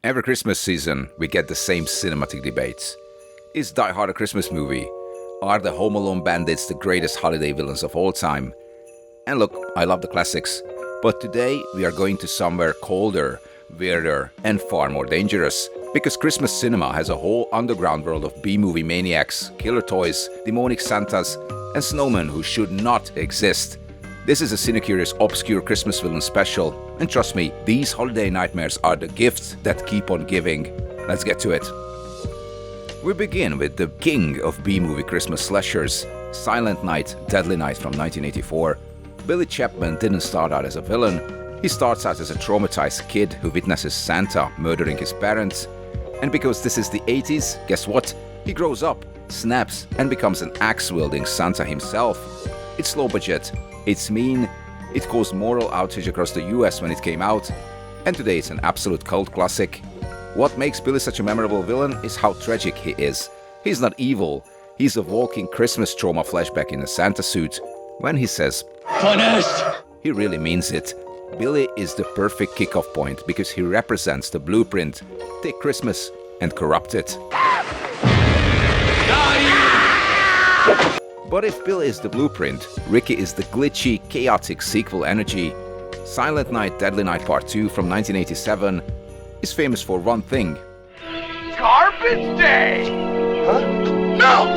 Every Christmas season, we get the same cinematic debates. Is Die Hard a Christmas movie? Are the Home Alone bandits the greatest holiday villains of all time? And look, I love the classics, but today we are going to somewhere colder, weirder, and far more dangerous. Because Christmas cinema has a whole underground world of B-movie maniacs, killer toys, demonic Santas, and snowmen who should not exist. This is a CineCurious obscure Christmas villain special, and trust me, these holiday nightmares are the gifts that keep on giving. Let's get to it. We begin with the king of B-movie Christmas slashers, Silent Night, Deadly Night from 1984. Billy Chapman didn't start out as a villain. He starts out as a traumatized kid who witnesses Santa murdering his parents. And because this is the 80s, guess what? He grows up, snaps, and becomes an axe-wielding Santa himself. It's low budget, it's mean, it caused moral outrage across the US when it came out, and today it's an absolute cult classic. What makes Billy such a memorable villain is how tragic he is. He's not evil, he's a walking Christmas trauma flashback in a Santa suit. When he says, "Punished!" he really means it. Billy is the perfect kickoff point because he represents the blueprint. Take Christmas and corrupt it. But if Billy is the blueprint, Ricky is the glitchy, chaotic sequel energy. Silent Night, Deadly Night Part 2 from 1987 is famous for one thing. Garbage Day! Huh? No!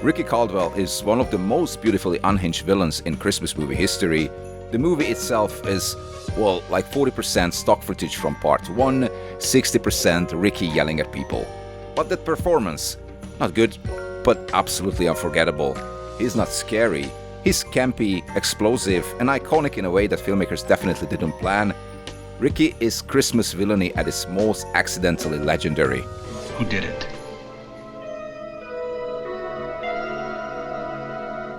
Ricky Caldwell is one of the most beautifully unhinged villains in Christmas movie history. The movie itself is, well, like 40% stock footage from Part 1, 60% Ricky yelling at people. But that performance, not good, but absolutely unforgettable. He's not scary, he's campy, explosive, and iconic in a way that filmmakers definitely didn't plan. Ricky is Christmas villainy at its most accidentally legendary. Who did it?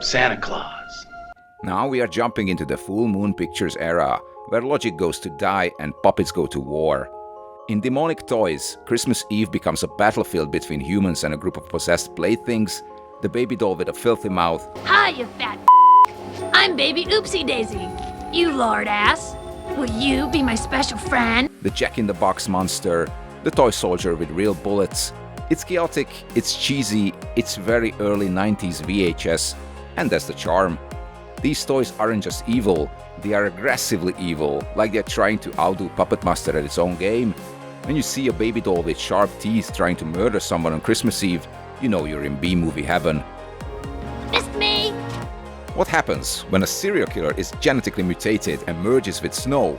Santa Claus. Now we are jumping into the Full Moon Pictures era, where logic goes to die and puppets go to war. In Demonic Toys, Christmas Eve becomes a battlefield between humans and a group of possessed playthings. The baby doll with a filthy mouth. Hi, you fat I'm Baby Oopsie Daisy. You lard ass. Will you be my special friend? The Jack-in-the-Box monster. The toy soldier with real bullets. It's chaotic, it's cheesy, it's very early 90s VHS, and that's the charm. These toys aren't just evil, they are aggressively evil, like they're trying to outdo Puppet Master at its own game. When you see a baby doll with sharp teeth trying to murder someone on Christmas Eve, you know you're in B-movie heaven. Missed me! What happens when a serial killer is genetically mutated and merges with snow?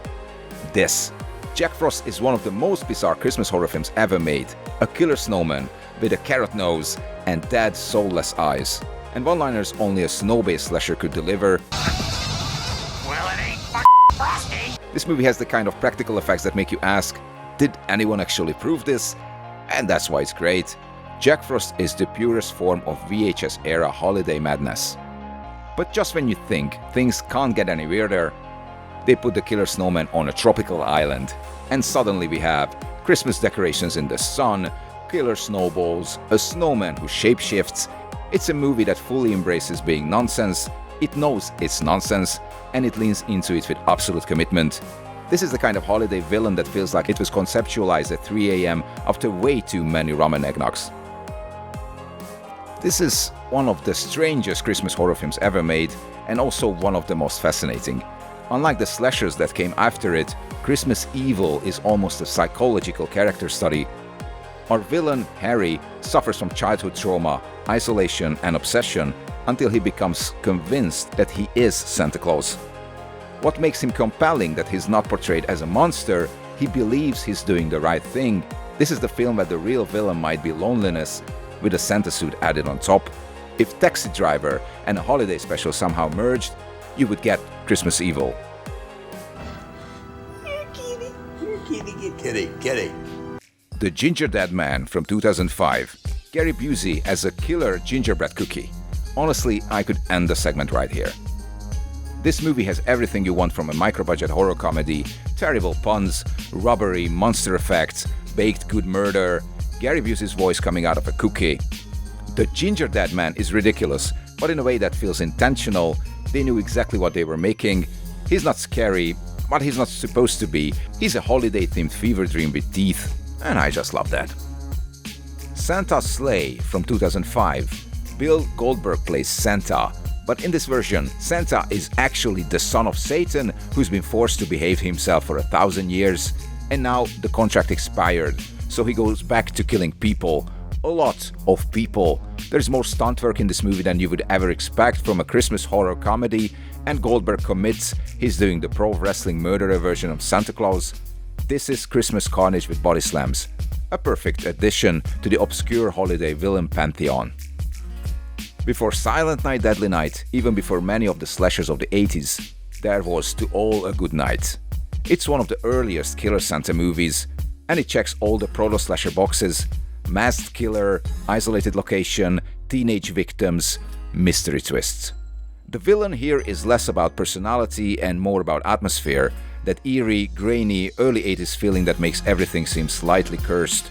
This. Jack Frost is one of the most bizarre Christmas horror films ever made. A killer snowman with a carrot nose and dead, soulless eyes. And one-liners only a snow-based slasher could deliver. Well, it ain't Frosty! This movie has the kind of practical effects that make you ask, did anyone actually prove this? And that's why it's great. Jack Frost is the purest form of VHS-era holiday madness. But just when you think things can't get any weirder, they put the killer snowman on a tropical island. And suddenly we have Christmas decorations in the sun, killer snowballs, a snowman who shapeshifts. It's a movie that fully embraces being nonsense, it knows it's nonsense, and it leans into it with absolute commitment. This is the kind of holiday villain that feels like it was conceptualized at 3 a.m. after way too many ramen eggnogs. This is one of the strangest Christmas horror films ever made, and also one of the most fascinating. Unlike the slashers that came after it, Christmas Evil is almost a psychological character study. Our villain, Harry, suffers from childhood trauma, isolation, and obsession until he becomes convinced that he is Santa Claus. What makes him compelling that he's not portrayed as a monster, he believes he's doing the right thing. This is the film where the real villain might be loneliness, with a Santa suit added on top. If Taxi Driver and a holiday special somehow merged, you would get Christmas Evil. Kitty. The Gingerdead Man from 2005. Gary Busey as a killer gingerbread cookie. Honestly, I could end the segment right here. This movie has everything you want from a micro-budget horror comedy. Terrible puns, robbery, monster effects, baked good murder, Gary Busey's voice coming out of a cookie. The Gingerdead Man is ridiculous, but in a way that feels intentional. They knew exactly what they were making. He's not scary, what he's not supposed to be. He's a holiday-themed fever dream with teeth, and I just love that. Santa's Sleigh from 2005. Bill Goldberg plays Santa, but in this version, Santa is actually the son of Satan who's been forced to behave himself for 1,000 years, and now the contract expired, so he goes back to killing people. A lot of people. There's more stunt work in this movie than you would ever expect from a Christmas horror comedy, and Goldberg commits he's doing the pro wrestling murderer version of Santa Claus. This is Christmas carnage with body slams, a perfect addition to the obscure holiday villain pantheon. Before Silent Night, Deadly Night, even before many of the slashers of the 80s, there was To All a Good Night. It's one of the earliest Killer Santa movies, and it checks all the proto-slasher boxes: masked killer, isolated location, teenage victims, mystery twists. The villain here is less about personality and more about atmosphere, that eerie, grainy, early 80s feeling that makes everything seem slightly cursed.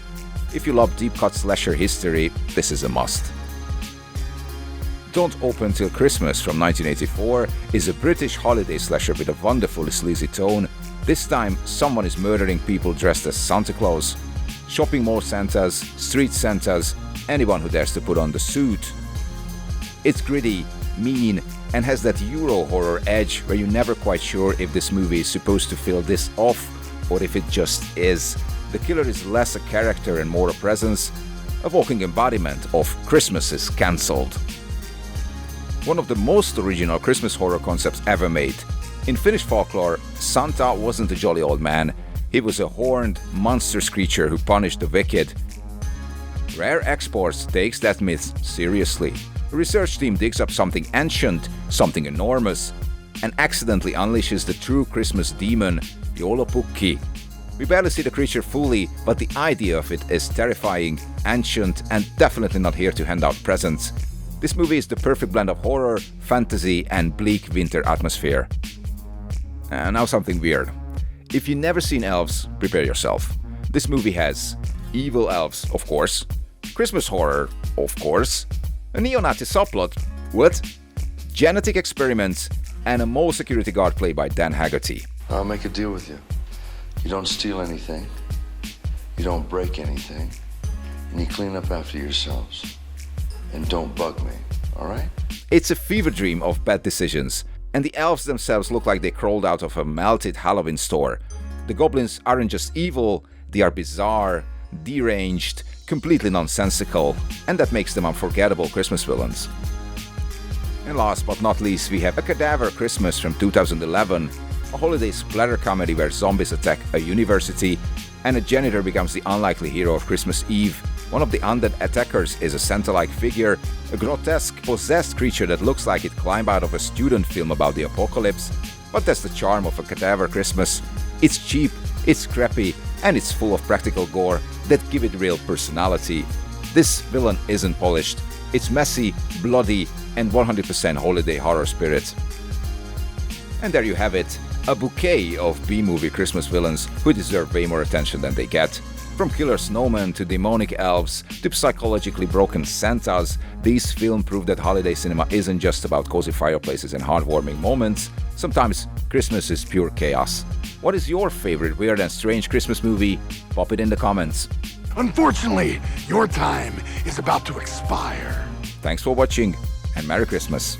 If you love deep-cut slasher history, this is a must. Don't Open Till Christmas from 1984 is a British holiday slasher with a wonderfully sleazy tone. This time, someone is murdering people dressed as Santa Claus. Shopping mall Santas, street Santas, anyone who dares to put on the suit. It's gritty, mean, and has that Euro horror edge where you're never quite sure if this movie is supposed to feel this off or if it just is. The killer is less a character and more a presence, a walking embodiment of Christmas is cancelled. One of the most original Christmas horror concepts ever made. In Finnish folklore, Santa wasn't a jolly old man, he was a horned, monstrous creature who punished the wicked. Rare Exports takes that myth seriously. A research team digs up something ancient, something enormous, and accidentally unleashes the true Christmas demon, Joulupukki. We barely see the creature fully, but the idea of it is terrifying, ancient, and definitely not here to hand out presents. This movie is the perfect blend of horror, fantasy, and bleak winter atmosphere. And now something weird. If you've never seen Elves, prepare yourself. This movie has evil elves, of course, Christmas horror, of course, a neo-Nazi subplot, what? Genetic experiments, and a mole security guard played by Dan Haggerty. I'll make a deal with you. You don't steal anything, you don't break anything, and you clean up after yourselves. And don't bug me, alright? It's a fever dream of bad decisions, and the elves themselves look like they crawled out of a melted Halloween store. The goblins aren't just evil, they are bizarre, deranged, completely nonsensical, and that makes them unforgettable Christmas villains. And last but not least, we have A Cadaver Christmas from 2011, a holiday splatter comedy where zombies attack a university, and a janitor becomes the unlikely hero of Christmas Eve. One of the undead attackers is a Santa-like figure, a grotesque, possessed creature that looks like it climbed out of a student film about the apocalypse. But that's the charm of A Cadaver Christmas. It's cheap, it's crappy, and it's full of practical gore that give it real personality. This villain isn't polished. It's messy, bloody, and 100% holiday horror spirit. And there you have it, a bouquet of B-movie Christmas villains who deserve way more attention than they get. From killer snowmen to demonic elves to psychologically broken Santas, these films prove that holiday cinema isn't just about cozy fireplaces and heartwarming moments. Sometimes Christmas is pure chaos. What is your favorite weird and strange Christmas movie? Pop it in the comments. Unfortunately, your time is about to expire. Thanks for watching, and Merry Christmas.